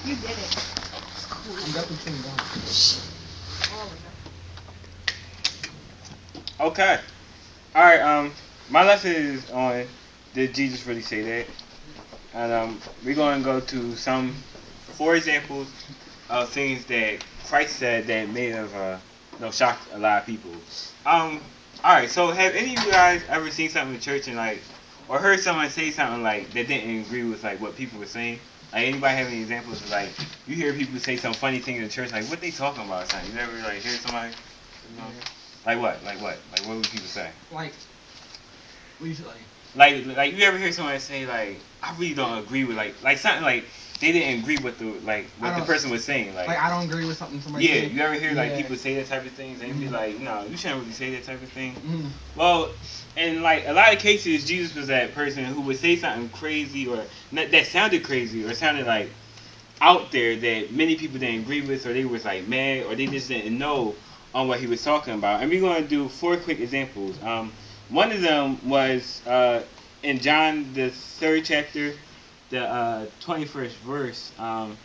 You did it. I'm definitely chewing gum. Okay. All right. My lesson is on did Jesus really say that? And we're going to go to some 4 examples of things that Christ said that may have shocked a lot of people. All right. So have any of you guys ever seen something in church and like, or heard someone say something like that didn't agree with like what people were saying? Like anybody have any examples of like you hear people say some funny thing in the church like what they talking about or something? You ever like hear somebody? You know? Yeah. Like what? Like what? Like what would people say? Like, what you say? Like you ever hear somebody say like I really don't agree with like something like they didn't agree with the like what the person was saying like I don't agree with something somebody yeah said. you ever hear like Yeah. people say that type of things and be like no you shouldn't really say that type of thing. Mhm. Well, in like a lot of cases Jesus was that person who would say something crazy or not, that sounded crazy or sounded like out there that many people didn't agree with or they was like mad or they just didn't know on what he was talking about. And we're going to do 4 quick examples. One of them was in John the 3rd chapter, the 21st verse, and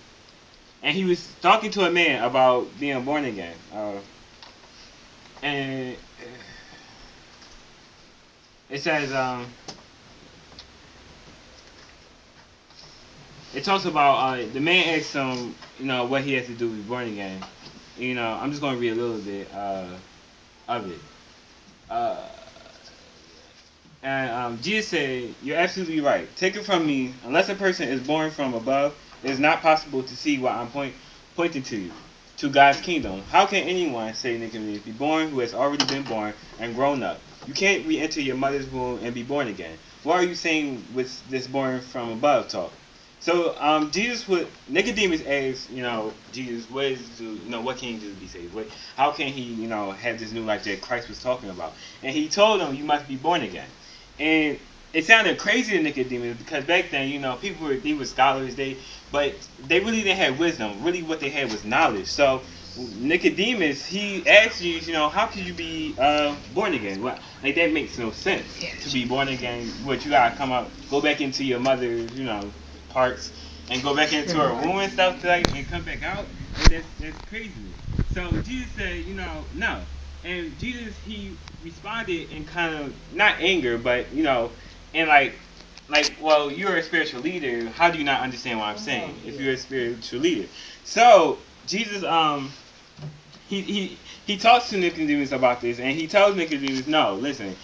he was talking to a man about being born again. And it says, it talks about the man asked him, what he has to do to be born again. I'm just going to read a little bit of it. Uh, and Jesus said, "You're absolutely right. Take it from me. Unless a person is born from above, it is not possible to see what I'm pointing to you, to God's kingdom. How can anyone, say Nicodemus, be born who has already been born and grown up? You can't re-enter your mother's womb and be born again. What are you saying with this born from above talk?" So Jesus would Nicodemus asked, Jesus, what can he do to be saved? How can he, have this new life that Christ was talking about? And he told him, you must be born again. And it sounded crazy to Nicodemus because back then, people they were scholars, but they really didn't have wisdom. Really, what they had was knowledge. So Nicodemus, he asked Jesus, how could you be born again? What, like that makes no sense to be born again. What you gotta come out, go back into your mother's, parts, and go back into her womb and stuff, like, and come back out. And that's crazy. So Jesus said, no. And Jesus, he responded in kind of not anger, but and well, you're a spiritual leader. How do you not understand what I'm saying? If you're a spiritual leader, so Jesus, he talks to Nicodemus about this, and he tells Nicodemus, no, listen.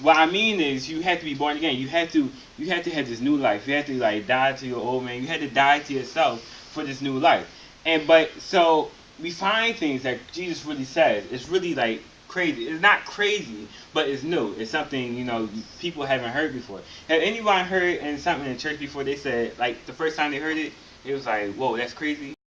What I mean is, you have to be born again. You have to have this new life. You have to like die to your old man. You have to die to yourself for this new life. So we find things that Jesus really says. It's really like crazy. It's not crazy, but it's new. It's something people haven't heard before. Have anyone heard in something in church before? They said like the first time they heard it, it was like, whoa, that's crazy.